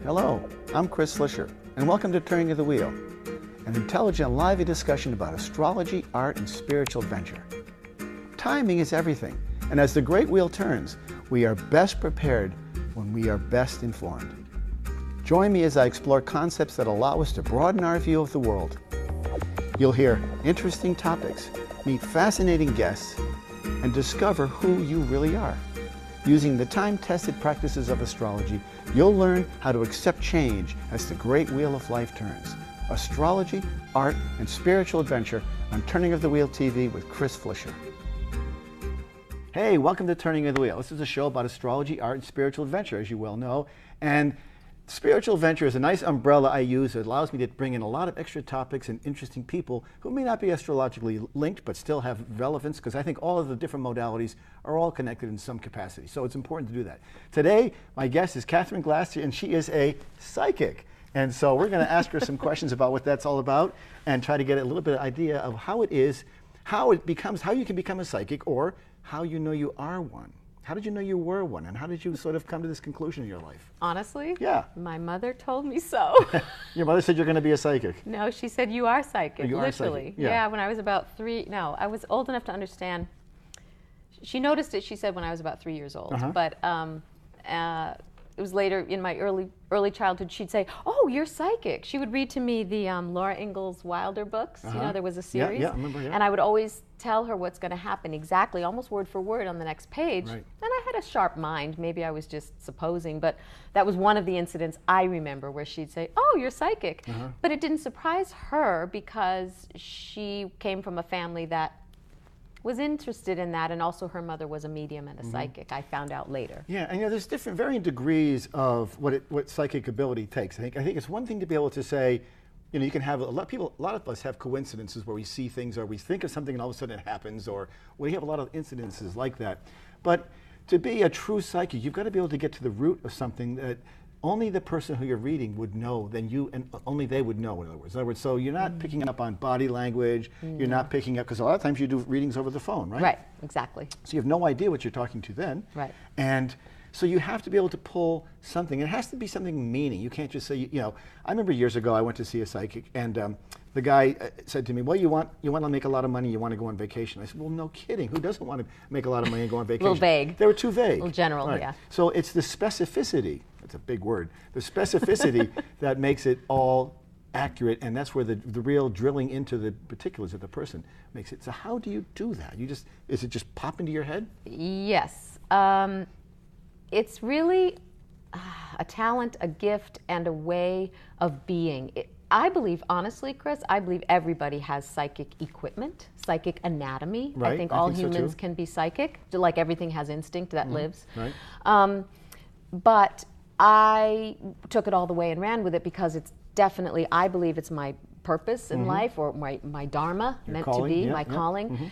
Hello, I'm Chris Flisher, and welcome to Turning of the Wheel, an intelligent, lively discussion about astrology, art, and spiritual adventure. Timing is everything, and as the great wheel turns, we are best prepared when we are best informed. Join me as I explore concepts that allow us to broaden our view of the world. You'll hear interesting topics, meet fascinating guests, and discover who you really are. Using the time-tested practices of astrology, you'll learn how to accept change as the great wheel of life turns. Astrology, art, and spiritual adventure on Turning of the Wheel TV with Chris Flisher. Hey, welcome to Turning of the Wheel. This is a show about astrology, art, and spiritual adventure, as you well know. And spiritual adventure is a nice umbrella I use. It allows me to bring in a lot of extra topics and interesting people who may not be astrologically linked but still have relevance, because I think all of the different modalities are all connected in some capacity. So it's important to do that. Today, my guest is Katherine Glass, and she is a psychic. And so we're going to ask her some questions about what that's all about and try to get a little bit of idea of how it is, how you can become a psychic, or how you know you are one. How did you know you were one, and how did you sort of come to this conclusion in your life? Honestly? Yeah. My mother told me so. Your mother said you're going to be a psychic. No, she said you are psychic, you literally. Are psychic. Yeah. Yeah, when I was about 3, no, I was old enough to understand. She noticed it, she said, when I was about 3 years old. But it was later in my early childhood, she'd say, "Oh, you're psychic." She would read to me the Laura Ingalls Wilder books. You know, there was a series. Yeah, I remember, yeah. And I would always tell her what's going to happen exactly, almost word for word on the next page. Right. And I had a sharp mind. Maybe I was just supposing, but that was one of the incidents I remember where she'd say, "Oh, you're psychic." But it didn't surprise her because she came from a family that was interested in that, and also her mother was a medium and a psychic. I found out later. Yeah, and there's different varying degrees of what psychic ability takes. I think it's one thing to be able to say, you can have a lot of us have coincidences where we see things, or we think of something and all of a sudden it happens, or we have a lot of incidences like that. But to be a true psychic, you've got to be able to get to the root of something that only the person who you're reading would know, and only they would know, in other words. So you're not picking up on body language, you're not picking up, because a lot of times you do readings over the phone, right? Right, exactly. So you have no idea what you're talking to then. Right. And so you have to be able to pull something. It has to be something meaning. You can't just say, I remember years ago I went to see a psychic, and the guy said to me, "Well, you want to make a lot of money, you want to go on vacation." I said, "Well, no kidding. Who doesn't want to make a lot of money and go on vacation?" A little vague. They were too vague. A little general, right. Yeah. So it's the specificity, that's a big word, the specificity that makes it all accurate, and that's where the real drilling into the particulars of the person makes it. So how do you do that? Is it just pop into your head? Yes. It's really a talent, a gift, and a way of being. I believe, honestly, Chris, I believe everybody has psychic equipment, psychic anatomy. Right, I think all so humans too. can be psychic, like everything has instinct that lives. Right. But I took it all the way and ran with it because it's definitely, I believe it's my purpose in life, or my dharma, Your meant calling, to be, yeah, my yeah. calling.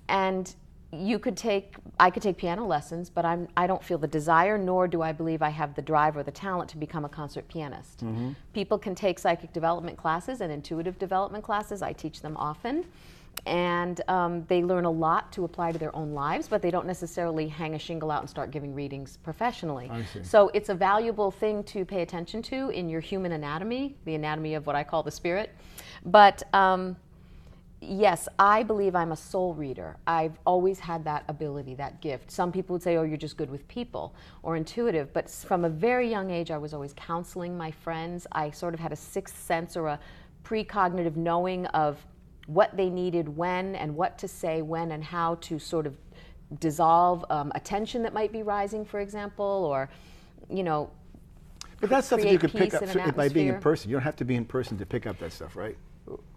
And I could take piano lessons, but I don't feel the desire, nor do I believe I have the drive or the talent to become a concert pianist. People can take psychic development classes and intuitive development classes. I teach them often. And they learn a lot to apply to their own lives, but they don't necessarily hang a shingle out and start giving readings professionally. I see. So it's a valuable thing to pay attention to in your human anatomy, the anatomy of what I call the spirit. But yes, I believe I'm a soul reader. I've always had that ability, that gift. Some people would say, "Oh, you're just good with people," or intuitive. But from a very young age, I was always counseling my friends. I sort of had a sixth sense, or a precognitive knowing of what they needed when, and what to say when, and how to sort of dissolve a tension that might be rising, for example, or, But that's stuff that you could pick peace up in an by being in atmosphere. person. You don't have to be in person to pick up that stuff, right?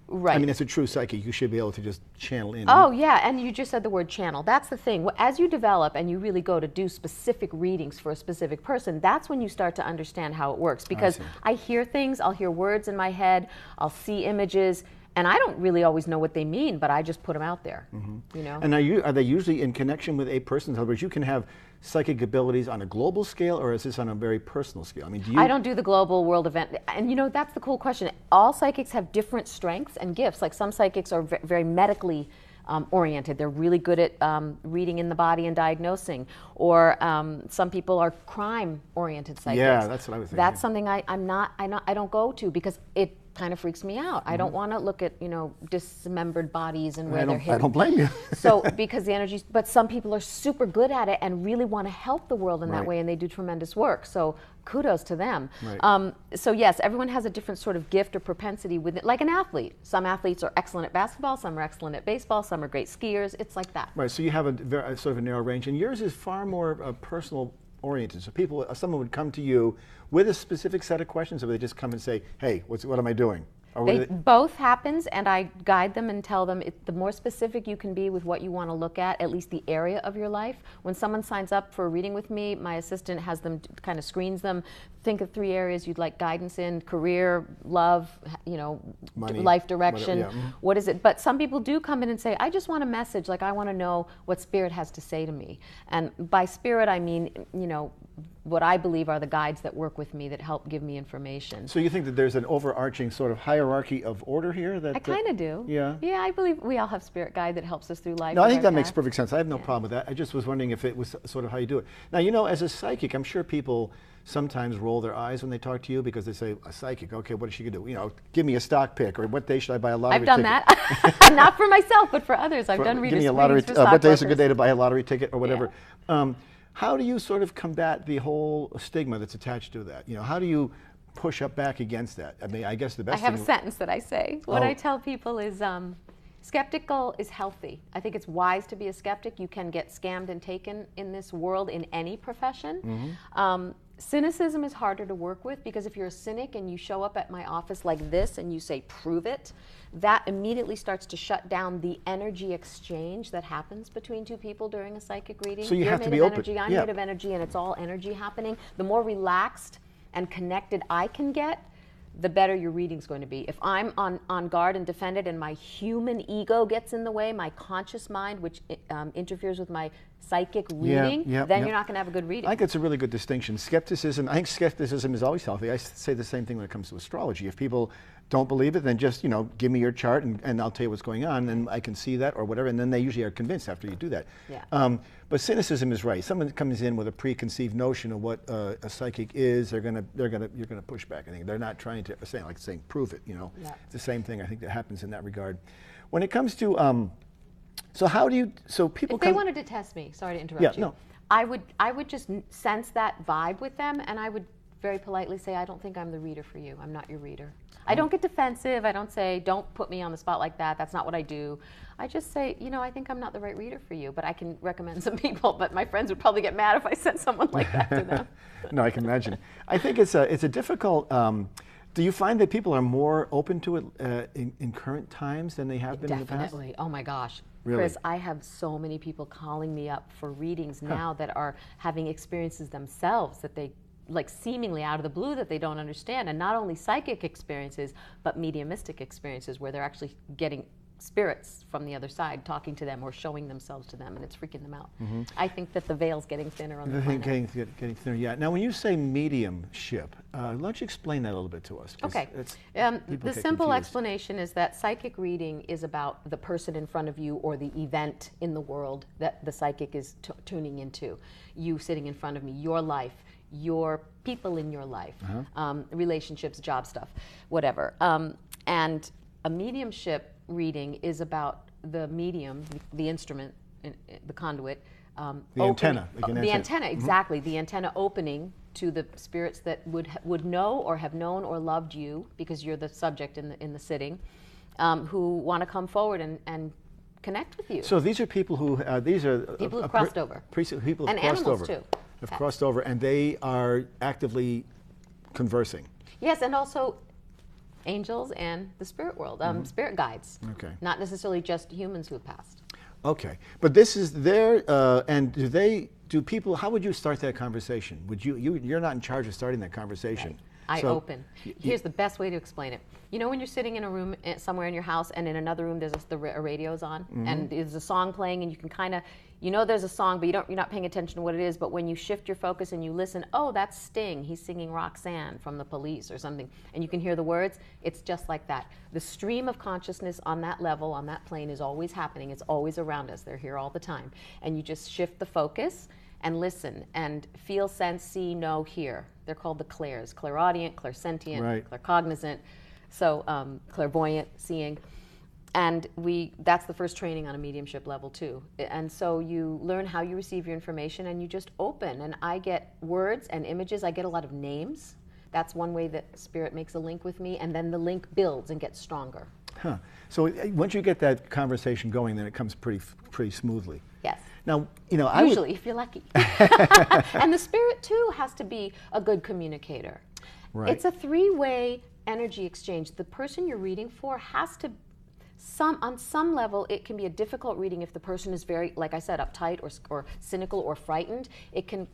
Right. I mean, as a true psychic, you should be able to just channel in. Oh, yeah, and you just said the word channel. That's the thing. As you develop and you really go to do specific readings for a specific person, that's when you start to understand how it works. Because see. I hear things, I'll hear words in my head, I'll see images, and I don't really always know what they mean, but I just put them out there, And are they usually in connection with a person? In other words, you can have psychic abilities on a global scale, or is this on a very personal scale? I mean, I don't do the global world event. And that's the cool question. All psychics have different strengths and gifts. Like some psychics are very medically oriented. They're really good at reading in the body and diagnosing. Or some people are crime oriented psychics. Yeah, that's what I was thinking. That's something I don't go to because it kind of freaks me out. I don't want to look at, dismembered bodies and where they're hidden. I don't blame you. So because the energies, but some people are super good at it and really want to help the world in that way, and they do tremendous work. So kudos to them. Right. So yes, everyone has a different sort of gift or propensity with it, like an athlete. Some athletes are excellent at basketball, some are excellent at baseball, some are great skiers. It's like that. Right, so you have a sort of a narrow range, and yours is far more personal oriented. So someone would come to you with a specific set of questions, or they just come and say, hey, what am I doing? Both happens, and I guide them and tell them the more specific you can be with what you want to look at least the area of your life. When someone signs up for a reading with me, my assistant has them, kind of screens them. Think of 3 areas you'd like guidance in: career, love, money, life direction. Whatever, yeah. What is it? But some people do come in and say, I just want a message, like I want to know what Spirit has to say to me. And by Spirit, I mean, what I believe are the guides that work with me that help give me information. So you think that there's an overarching sort of hierarchy of order here? I kind of do. Yeah. Yeah, I believe we all have Spirit guide that helps us through life. No, I think that makes perfect sense. I have no problem with that. I just was wondering if it was sort of how you do it. Now, as a psychic, I'm sure people sometimes roll their eyes when they talk to you because they say, a psychic, okay, what is she going to do? Give me a stock pick, or what day should I buy a lottery ticket? I've done that. Not for myself, but for others. I've done readers. Give me a lottery for what day is stockbrokers. a good day to buy a lottery ticket, or whatever. Yeah. How do you sort of combat the whole stigma that's attached to that? How do you push up back against that? I mean, I guess the best I have thing... a sentence that I say. What I tell people is, skeptical is healthy. I think it's wise to be a skeptic. You can get scammed and taken in this world in any profession. Cynicism is harder to work with because if you're a cynic and you show up at my office like this and you say, prove it, that immediately starts to shut down the energy exchange that happens between two people during a psychic reading. So you You're have to made be of open. energy, I'm made of energy, and it's all energy happening. The more relaxed and connected I can get, the better your reading's going to be. If I'm on guard and defended and my human ego gets in the way, my conscious mind, which interferes with my psychic reading, then you're not going to have a good reading. I think it's a really good distinction. Skepticism, I think skepticism is always healthy. I say the same thing when it comes to astrology. If people don't believe it, then just, give me your chart and I'll tell you what's going on, and I can see that or whatever, and then they usually are convinced after you do that. Yeah. But cynicism is right. Someone comes in with a preconceived notion of what a psychic is, you're gonna push back. I think they're not trying to saying prove it. Yeah. It's the same thing I think that happens in that regard. When it comes to so how do you? So people. If they wanted to test me, sorry to interrupt you. No. I would just sense that vibe with them, and I would very politely say, I don't think I'm the reader for you. I'm not your reader. I don't get defensive. I don't say, don't put me on the spot like that. That's not what I do. I just say, I think I'm not the right reader for you, but I can recommend some people. But my friends would probably get mad if I sent someone like that to them. No, I can imagine. I think it's a difficult. Do you find that people are more open to it in current times than they have been in the past? Definitely. Oh my gosh. Really? Chris, I have so many people calling me up for readings now that are having experiences themselves that they seemingly out of the blue that they don't understand. And not only psychic experiences, but mediumistic experiences where they're actually getting spirits from the other side talking to them or showing themselves to them, and it's freaking them out. I think that the veil's getting thinner on the planet. Getting thinner, yeah. Now, when you say mediumship, why don't you explain that a little bit to us? Okay. The simple explanation is that psychic reading is about the person in front of you or the event in the world that the psychic is tuning into. You sitting in front of me, your life, your people in your life, relationships, job stuff, whatever. And a mediumship reading is about the medium, the instrument, the conduit. The antenna. The antenna, exactly. The antenna opening to the spirits that would know or have known or loved you because you're the subject in the sitting, who want to come forward and connect with you. So these are people who people who've crossed over. People and have crossed animals over. too. Have crossed over, and they are actively conversing. Yes, and also angels and the spirit world, spirit guides. Okay. Not necessarily just humans who have passed. Okay, but this is their, and do people, how would you start that conversation? You're not in charge of starting that conversation. Right. I open. Here's the best way to explain it. You know when you're sitting in a room somewhere in your house, and in another room there's the radio's on, and there's a song playing, and you can kind of, you know there's a song, but you're not paying attention to what it is, but when you shift your focus and you listen, oh, that's Sting. He's singing Roxanne from The Police or something, and you can hear the words. It's just like that. The stream of consciousness on that level, on that plane, is always happening. It's always around us. They're here all the time. And you just shift the focus and listen and feel, sense, see, know, hear. They're called the clairs: clairaudient, clairsentient, claircognizant, so clairvoyant, seeing. And that's the first training on a mediumship level too. And so you learn how you receive your information, and you just open. And I get words and images. I get a lot of names. That's one way that Spirit makes a link with me, and then the link builds and gets stronger. Huh. So once you get that conversation going, then it comes pretty smoothly. Yes. Now, usually, if you're lucky. And the Spirit too has to be a good communicator. Right. It's a three-way energy exchange. The person you're reading for has to, on some level, it can be a difficult reading if the person is very, like I said, uptight or cynical or frightened. It can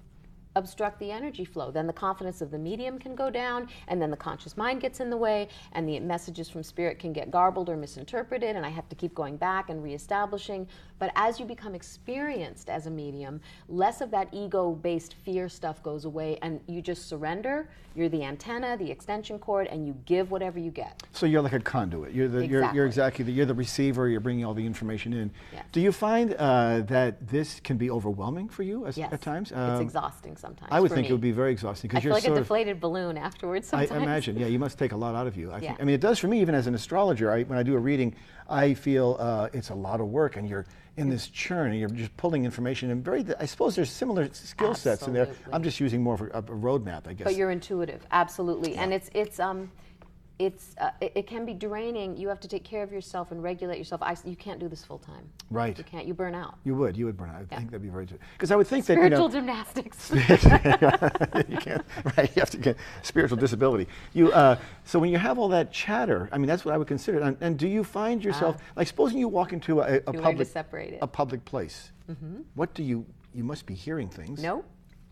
obstruct the energy flow. Then the confidence of the medium can go down, and then the conscious mind gets in the way, and the messages from Spirit can get garbled or misinterpreted, and I have to keep going back and reestablishing. But as you become experienced as a medium, less of that ego-based fear stuff goes away, and you just surrender. You're the antenna, the extension cord, and you give whatever you get. So you're like a conduit. You're the receiver. You're bringing all the information in. Yes. Do you find that this can be overwhelming for you at times? It's exhausting sometimes. I would think it would be very exhausting, because I feel like a deflated balloon afterwards sometimes. I imagine. Yeah, you must take a lot out of you. I mean, it does for me, even as an astrologer. When I do a reading, I feel it's a lot of work, and you're in this churn, and you're just pulling information. And I suppose there's similar skill sets in there. I'm just using more of a roadmap, I guess. But you're intuitive, absolutely. Yeah. And it can be draining. You have to take care of yourself and regulate yourself. You can't do this full time. Right. You can't. You burn out. You would burn out. I think that'd be very true. Because I would think spiritual gymnastics. You can't. Right. You have to get spiritual disability. So when you have all that chatter, I mean, that's what I would consider. And do you find yourself, like, supposing you walk into a public place? Mm-hmm. What do you must be hearing things? No.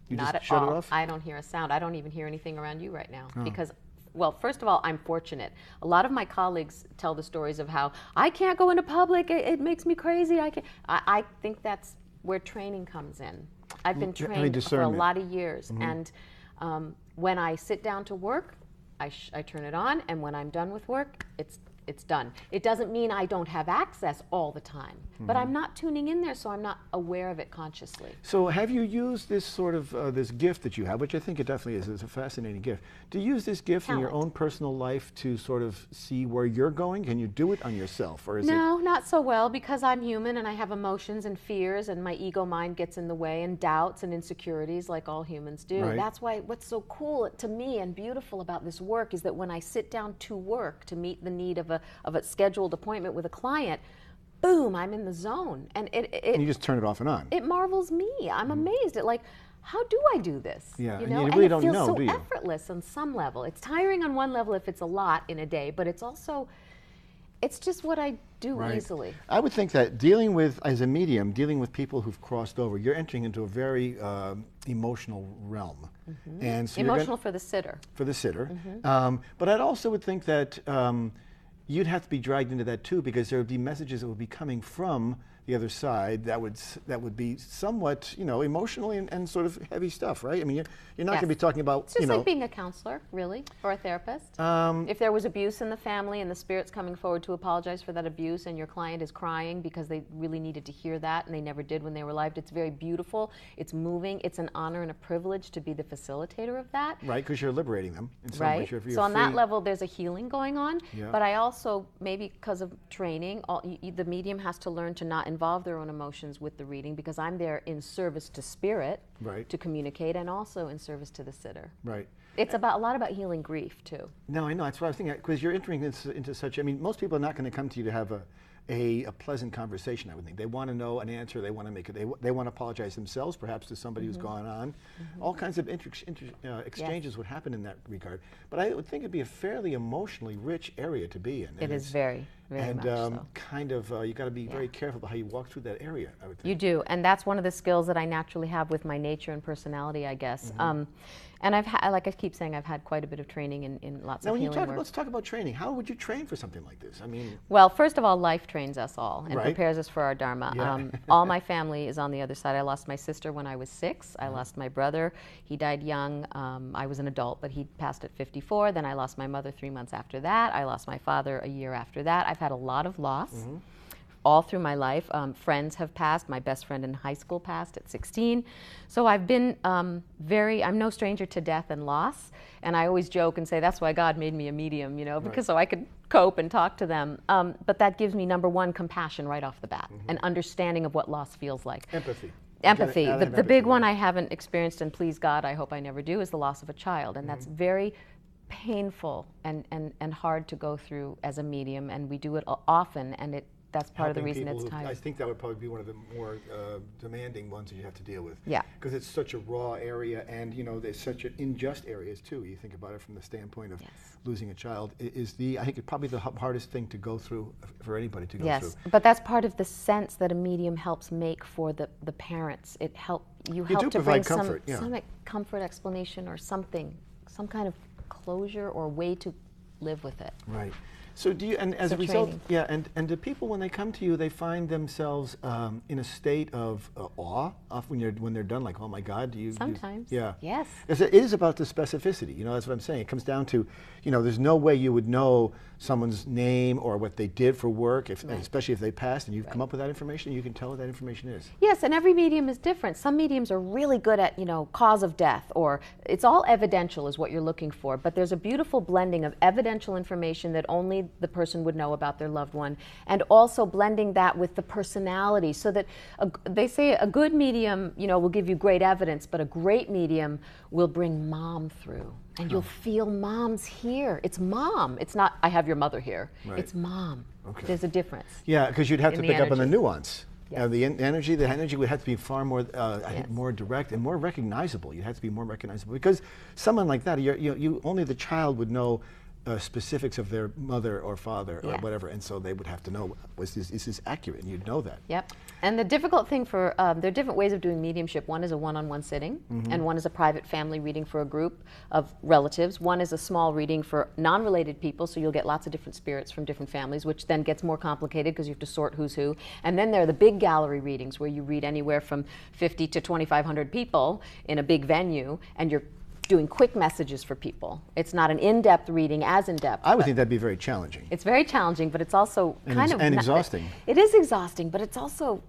You not just at shut all. it off? I don't hear a sound. I don't even hear anything around you right now because. Well, first of all, I'm fortunate. A lot of my colleagues tell the stories of how I can't go into public. It makes me crazy. I think that's where training comes in. I've been trained for a lot of years, and when I sit down to work, I turn it on, and when I'm done with work, it's done. It doesn't mean I don't have access all the time, but I'm not tuning in there, so I'm not aware of it consciously. So have you used this sort of, this gift that you have, which I think it definitely is, it's a fascinating gift. Do you use this gift in your own personal life to sort of see where you're going? Can you do it on yourself, or is No, not so well, because I'm human and I have emotions and fears, and my ego mind gets in the way, and doubts and insecurities like all humans do. Right. That's why what's so cool to me and beautiful about this work is that when I sit down to work to meet the need of a scheduled appointment with a client, boom, I'm in the zone. And and you just turn it off and on. It marvels me. I'm amazed at, like, how do I do this? Yeah, you know? and you really it don't feels know, so do you? effortless on some level. It's tiring on one level if it's a lot in a day, but it's also, it's just what I do easily. I would think that as a medium, dealing with people who've crossed over, you're entering into a very emotional realm. And so emotional for the sitter. For the sitter. But I also would think that you'd have to be dragged into that too, because there would be messages that would be coming from the other side that would be somewhat, emotional and sort of heavy stuff, right? I mean, you're not going to be talking about, it's just like being a counselor, really, or a therapist. If there was abuse in the family and the spirit's coming forward to apologize for that abuse, and your client is crying because they really needed to hear that and they never did when they were alive, it's very beautiful. It's moving. It's an honor and a privilege to be the facilitator of that. Right, because you're liberating them in some way. You're so on that level, there's a healing going on. Yeah. But I also, maybe because of training, the medium has to learn to not involve their own emotions with the reading, because I'm there in service to spirit, to communicate, and also in service to the sitter. Right. It's a lot about healing grief too. No, I know. That's what I was thinking, because you're entering into such. I mean, most people are not going to come to you to have a pleasant conversation. I would think they want to know an answer. They want to make it. They want to apologize themselves, perhaps to somebody who's gone on. All kinds of exchanges would happen in that regard. But I would think it'd be a fairly emotionally rich area to be in. It is very. Very and much so. kind of you got to be very careful about how you walk through that area, I would think. You do, and that's one of the skills that I naturally have with my nature and personality, I guess. And I've had, like I keep saying, I've had quite a bit of training in lots Now, of when you healing talk, work. let's talk about training. How would you train for something like this? I mean, Well, first of all, life trains us all and Right. prepares us for our dharma. Yeah. All my family is on the other side. I lost my sister when I was 6. I lost my brother. He died young. I was an adult, but he passed at 54. Then I lost my mother 3 months after that. I lost my father a year after that. I've had a lot of loss. All through my life. Friends have passed. My best friend in high school passed at 16. So I've been I'm no stranger to death and loss. And I always joke and say, that's why God made me a medium, you know, because so I could cope and talk to them. But that gives me, number one, compassion right off the bat, an understanding of what loss feels like. empathy. Empathy. You gotta have The big empathy, one yeah. I haven't experienced, and please God, I hope I never do, is the loss of a child. And that's very painful and hard to go through as a medium. And we do it often, and that's part of the Helping reason people it's who- time. I think that would probably be one of the more demanding ones that you have to deal with. Yeah. Because it's such a raw area, and you know there's such unjust areas too. You think about it from the standpoint of Yes. losing a child. I think it's probably the hardest thing to go through for anybody to go Yes, through. but that's part of the sense that a medium helps make for the parents. It you help do to provide bring comfort, yeah. some comfort, explanation, or something, some kind of closure or way to live with it. Right. So do you, and as a So result, training. yeah, and do people when they come to you, they find themselves in a state of awe when they're done, like, oh my God, do you? Sometimes. Yeah. Yes. Because it is about the specificity. You know, that's what I'm saying. It comes down to, you know, there's no way you would know someone's name or what they did for work, especially if they passed, and you've come up with that information. You can tell what that information is. Yes, and every medium is different. Some mediums are really good at, cause of death, or it's all evidential is what you're looking for, but there's a beautiful blending of evidential information that only the person would know about their loved one, and also blending that with the personality, so that they say a good medium, will give you great evidence, but a great medium will bring mom through. And you'll feel mom's here. It's mom. It's not, I have your mother here. Right. It's mom. Okay. There's a difference. Yeah, because you'd have to In the pick up on the energy. nuance. Yes. The energy would have to be far more, I think, Yes. more direct and more recognizable. You have to be more recognizable because someone like that, you only the child would know specifics of their mother or father or Yes. whatever, and so they would have to know, is this accurate? And you'd know that. Yep. And the difficult thing there are different ways of doing mediumship. One is a one-on-one sitting, and one is a private family reading for a group of relatives. One is a small reading for non-related people, so you'll get lots of different spirits from different families, which then gets more complicated because you have to sort who's who. And then there are the big gallery readings where you read anywhere from 50 to 2,500 people in a big venue, and you're doing quick messages for people. It's not an in-depth reading, as in-depth. I would but think that'd be very challenging. it's very challenging, but it's also And exhausting. It is exhausting, but it's also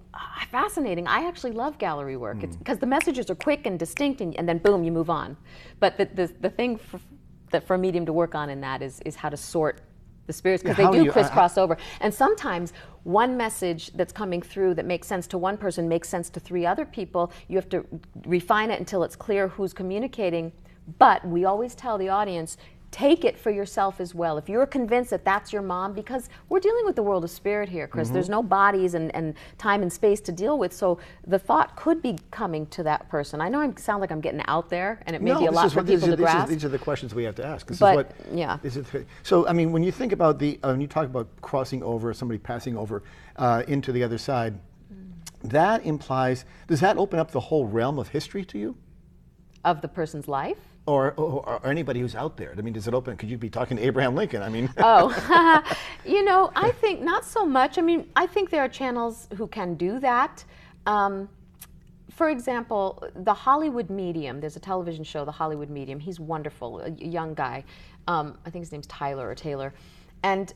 fascinating. I actually love gallery work. It's because the messages are quick and distinct, and then boom, you move on. But the thing for a medium to work on in that is how to sort the spirits, because Yeah, they how do you- crisscross over. And sometimes one message that's coming through that makes sense to one person makes sense to 3 other people. You have to refine it until it's clear who's communicating. But we always tell the audience, take it for yourself as well. If you're convinced that that's your mom, because we're dealing with the world of spirit here, Chris. There's no bodies and time and space to deal with, so the thought could be coming to that person. I know I sound like I'm getting out there, and it may be a lot for people to grasp. These are the questions we have to ask. Yeah. So, I mean, when you think about when you talk about crossing over, somebody passing over into the other side, that implies, does that open up the whole realm of history to you? Of the person's life? Or anybody who's out there? I mean, does it open? Could you be talking to Abraham Lincoln? I mean, Oh, I think not so much. I mean, I think there are channels who can do that. For example, the Hollywood Medium, there's a television show, The Hollywood Medium. He's wonderful, a young guy. I think his name's Tyler or Taylor. And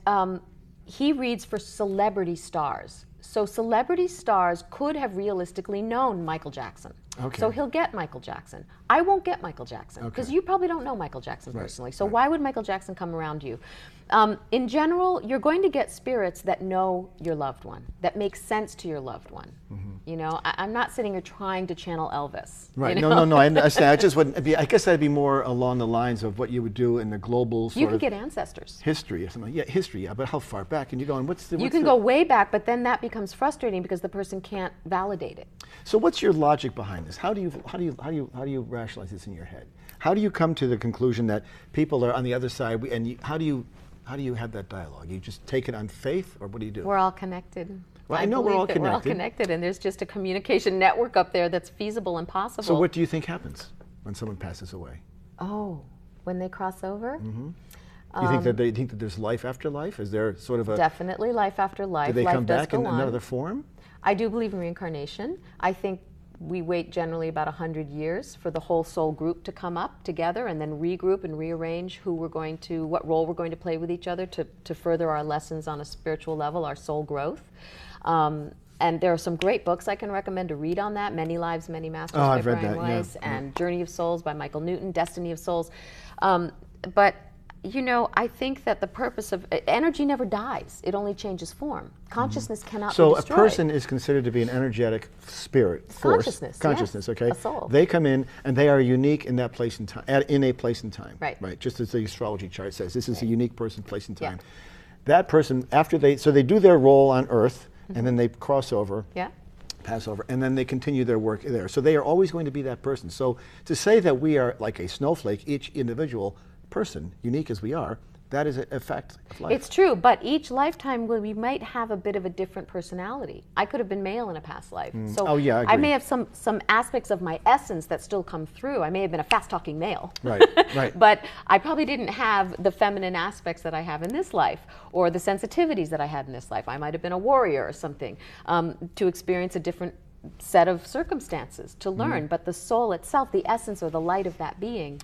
he reads for celebrity stars. So celebrity stars could have realistically known Michael Jackson. Okay. So he'll get Michael Jackson. I won't get Michael Jackson because Okay. you probably don't know Michael Jackson Right, personally. So right. why would Michael Jackson come around you? In general, you're going to get spirits that know your loved one, that make sense to your loved one. I'm not sitting here trying to channel Elvis. right? you know? No. I understand. I just wouldn't be. I guess that'd be more along the lines of what you would do in the global You sort could of get ancestors. history or something. Yeah, history. Yeah, but how far back? And you're going, You can go way back, but then that becomes frustrating because the person can't validate it. So what's your logic behind this? How do you rationalize this in your head? How do you come to the conclusion that people are on the other side? How do how do you have that dialogue? You just take it on faith, or what do you do? We're all connected. Well, I know we're all connected. We're all connected, and there's just a communication network up there that's feasible and possible. So what do you think happens when someone passes away? Oh, when they cross over? Mm-hmm. Do you think that there's life after life? Is there sort of a... Definitely life after life. Do they life come back in on. another form? I do believe in reincarnation. I think we wait generally about 100 years for the whole soul group to come up together and then regroup and rearrange what role we're going to play with each other to further our lessons on a spiritual level, our soul growth. And there are some great books I can recommend to read on that. Many Lives, Many Masters by Brian Weiss, and Journey of Souls by Michael Newton, Destiny of Souls. But you know, I think that the purpose of energy never dies. It only changes form. Consciousness cannot be destroyed. So a person is considered to be an energetic spirit, force. Consciousness, okay? A soul. They come in and they are unique in that place and time, in a place and time. Right. Just as the astrology chart says, this is a unique person, place and time. That person, so they do their role on Earth, and then they cross over. Pass over, and then they continue their work there. So they are always going to be that person. So to say that we are like a snowflake, each individual person, unique as we are, that is a fact of life. It's true, but each lifetime we might have a bit of a different personality. I could have been male in a past life. So I may have some aspects of my essence that still come through. I may have been a fast-talking male. Right. But I probably didn't have the feminine aspects that I have in this life, or the sensitivities that I had in this life. I might have been a warrior or something, to experience a different set of circumstances to learn, but the soul itself, the essence or the light of that being,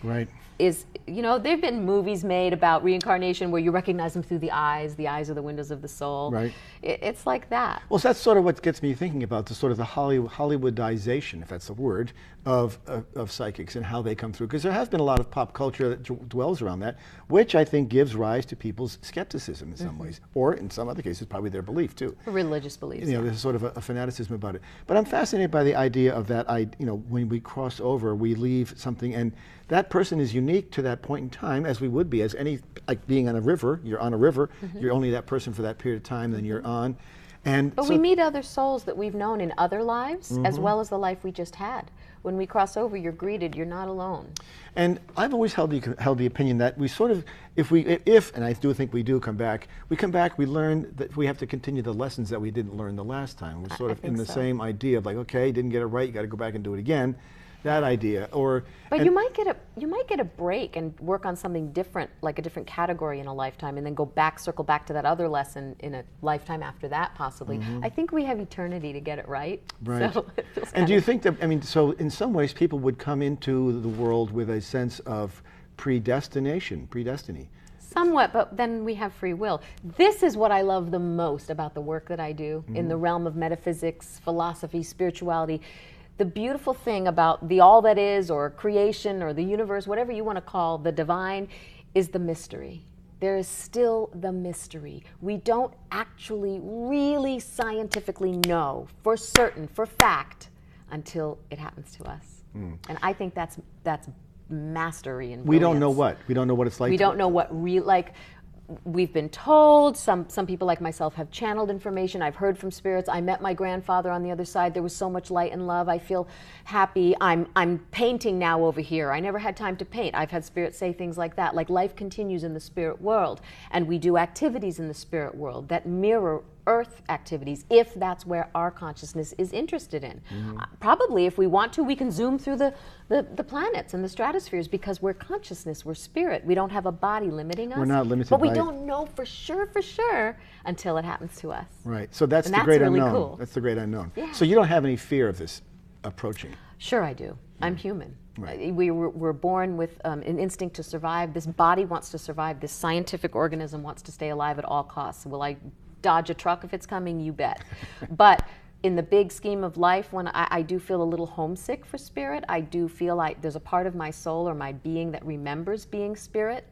is, you know, there have been movies made about reincarnation where you recognize them through the eyes are the windows of the soul. It's like that. Well, so that's sort of what gets me thinking about the sort of the Hollywoodization, if that's a word, of psychics and how they come through. Because there has been a lot of pop culture that dwells around that, which I think gives rise to people's skepticism in some ways, or in some other cases, probably their belief too. Religious beliefs. You know, there's sort of a fanaticism about it. But I'm fascinated by the idea of that, you know, when we cross over, we leave something, and that person is unique to that point in time, as we would be, as any, like being on a river, you're on a river, you're only that person for that period of time, then you're on. But we meet other souls that we've known in other lives, as well as the life we just had. When we cross over, you're greeted, you're not alone. And I've always held the opinion that we sort of, if, and I do think we do come back, we learn that we have to continue the lessons that we didn't learn the last time. We're sort of in the same idea of like, okay, didn't get it right, you got to go back and do it again. That idea, but you might get a break and work on something different, like a different category in a lifetime, and then circle back to that other lesson in a lifetime after that, possibly. I think we have eternity to get it right. So and do you think that, I mean, so in some ways people would come into the world with a sense of predestiny? Somewhat, but then we have free will. This is what I love the most about the work that I do in the realm of metaphysics, philosophy, spirituality. The beautiful thing about the all that is, or creation, or the universe, whatever you want to call the divine, is the mystery. There is still the mystery. We don't actually really scientifically know for certain, for fact, until it happens to us. And I think that's mastery and brilliance. We don't know what? We don't know what it's like? We don't know what we've been told, some people like myself have channeled information, I've heard from spirits, I met my grandfather on the other side, there was so much light and love, I feel happy, I'm painting now over here, I never had time to paint. I've had spirits say things like that, like life continues in the spirit world, and we do activities in the spirit world that mirror Earth activities, if that's where our consciousness is interested in. Probably, if we want to, we can zoom through the planets and the stratospheres, because we're consciousness, we're spirit. We don't have a body limiting us. We're not limited but we don't know for sure until it happens to us. Right. So that's the great unknown. Cool. That's the great unknown. So you don't have any fear of this approaching? Sure I do. I'm human. We're born with an instinct to survive. This body wants to survive. This scientific organism wants to stay alive at all costs. Will I dodge a truck if it's coming? You bet. But in the big scheme of life, when I do feel a little homesick for spirit, I do feel like there's a part of my soul or my being that remembers being spirit.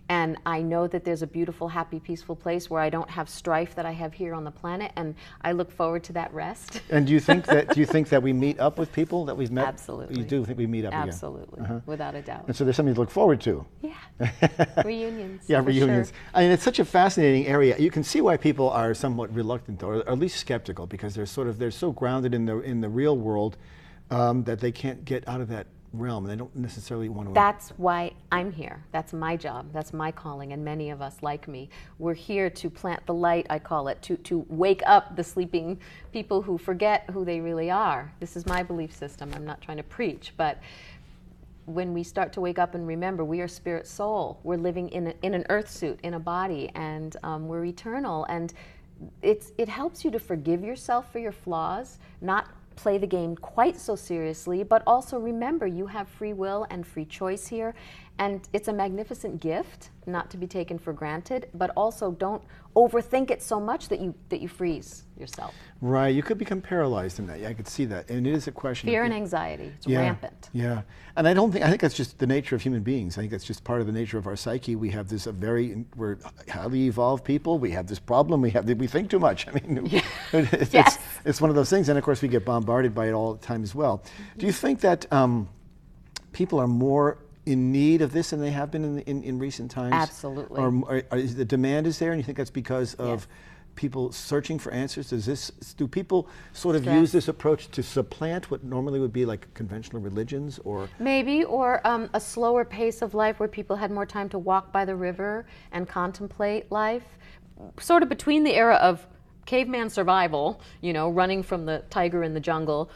And I know that there's a beautiful, happy, peaceful place where I don't have strife that I have here on the planet, and I look forward to that rest. And do you think that we meet up with people that we've met? Absolutely. You do think we meet up again? Absolutely, without a doubt. And so there's something to look forward to. Yeah, reunions. Yeah, reunions. Sure. I mean, it's such a fascinating area. You can see why people are somewhat reluctant, or at least skeptical, because they're so grounded in the real world that they can't get out of that realm, and they don't necessarily want to. That's why I'm here. That's my job. That's my calling, and many of us like me. We're here to plant the light, I call it, to wake up the sleeping people who forget who they really are. This is my belief system. I'm not trying to preach, but when we start to wake up and remember we are spirit soul, we're living in an earth suit, in a body, and we're eternal. And it helps you to forgive yourself for your flaws, not play the game quite so seriously, but also remember you have free will and free choice here. And it's a magnificent gift, not to be taken for granted, but also don't overthink it so much that you freeze yourself. Right, you could become paralyzed in that. Yeah, I could see that, and it is a question. Fear and anxiety, it's rampant. Yeah, and I think that's just the nature of human beings. I think that's just part of the nature of our psyche. We have this we're highly evolved people. We have this problem. We think too much. I mean, it's one of those things, and of course we get bombarded by it all the time as well. Do you think that people are more in need of this than they have been in recent times? Absolutely. Or the demand is there, and you think that's because of people searching for answers? Do people sort of use this approach to supplant what normally would be like conventional religions, or maybe, or a slower pace of life where people had more time to walk by the river and contemplate life, sort of between the era of caveman survival, running from the tiger in the jungle,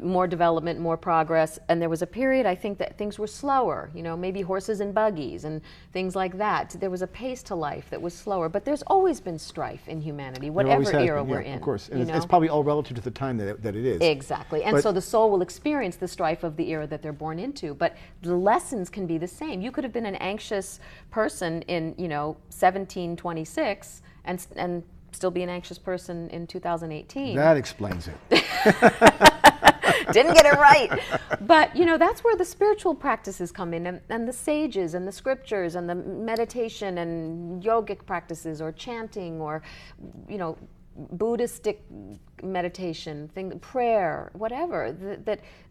more development, more progress, and there was a period, I think, that things were slower, maybe horses and buggies and things like that. There was a pace to life that was slower, but there's always been strife in humanity, whatever era we're in. Of course, and it's probably all relative to the time that it is. Exactly, and so the soul will experience the strife of the era that they're born into, but the lessons can be the same. You could have been an anxious person in, 1726 and still be an anxious person in 2018. That explains it. Didn't get it right. But, that's where the spiritual practices come in, and the sages and the scriptures and the meditation and yogic practices, or chanting, or, Buddhistic meditation, prayer, whatever,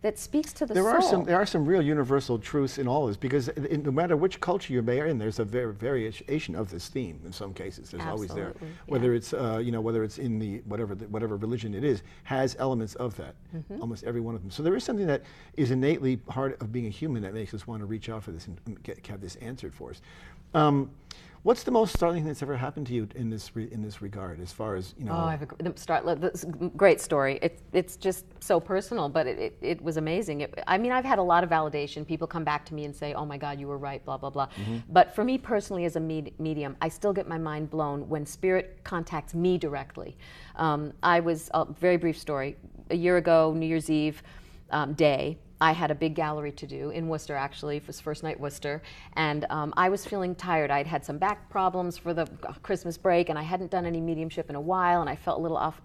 that speaks to the soul. There are some real universal truths in all this, because no matter which culture you're in, there's a variation of this theme. In some cases, there's always there. Whether it's whether it's in the whatever religion it is, has elements of that. Almost every one of them. So there is something that is innately part of being a human that makes us want to reach out for this and have this answered for us. What's the most startling thing that's ever happened to you in this regard, as far as Oh, I have a great story. It's just so personal, but it was amazing. I've had a lot of validation. People come back to me and say, "Oh my God, you were right," blah blah blah. But for me personally, as a medium, I still get my mind blown when spirit contacts me directly. I was a very brief story. A year ago, New Year's Eve day, I had a big gallery to do in Worcester, actually. It was first night Worcester, and I was feeling tired. I'd had some back problems for the Christmas break, and I hadn't done any mediumship in a while, and I felt a little off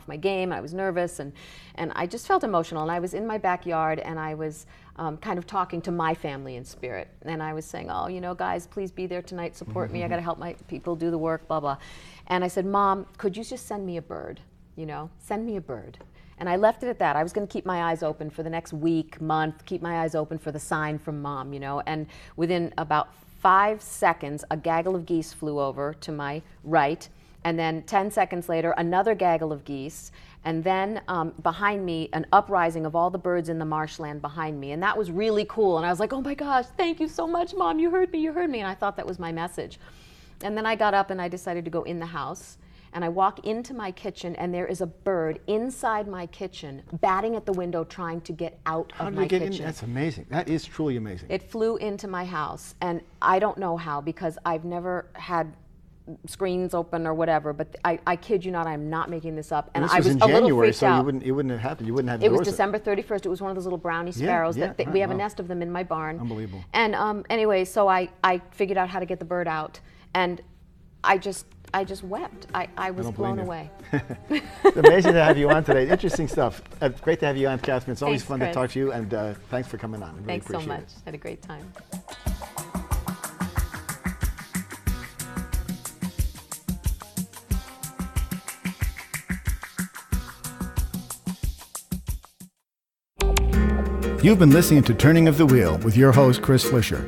my game. I was nervous, and I just felt emotional. And I was in my backyard, and I was kind of talking to my family in spirit, and I was saying, "Oh, guys, please be there tonight. Support me. I got to help my people do the work, blah blah." And I said, "Mom, could you just send me a bird? Send me a bird." And I left it at that. I was going to keep my eyes open for the next week, month, keep my eyes open for the sign from Mom, And within about 5 seconds, a gaggle of geese flew over to my right. And then 10 seconds later, another gaggle of geese. And then behind me, an uprising of all the birds in the marshland behind me. And that was really cool. And I was like, "Oh my gosh, thank you so much, Mom. You heard me. And I thought that was my message. And then I got up and I decided to go in the house. And I walk into my kitchen, and there is a bird inside my kitchen, batting at the window, trying to get out of my kitchen. How did it get in? That's amazing. That is truly amazing. It flew into my house, and I don't know how, because I've never had screens open or whatever, but I kid you not, I'm not making this up. And I was in a little January, freaked out. It wouldn't have happened. You wouldn't have. It was December 31st. It was one of those little brownie sparrows. We have a nest of them in my barn. Unbelievable. And anyway, so I figured out how to get the bird out, and I just wept. I was blown away. It's amazing to have you on today. Interesting stuff. Great to have you on, Katherine. It's always fun to talk to you, and thanks for coming on. I really Thanks so appreciate much. it. Had a great time. You've been listening to Turning of the Wheel with your host, Chris Flisher.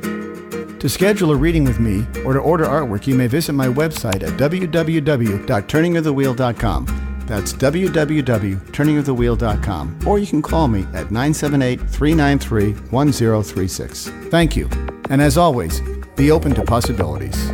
To schedule a reading with me or to order artwork, you may visit my website at www.turningofthewheel.com. That's www.turningofthewheel.com, or you can call me at 978-393-1036. Thank you. And as always, be open to possibilities.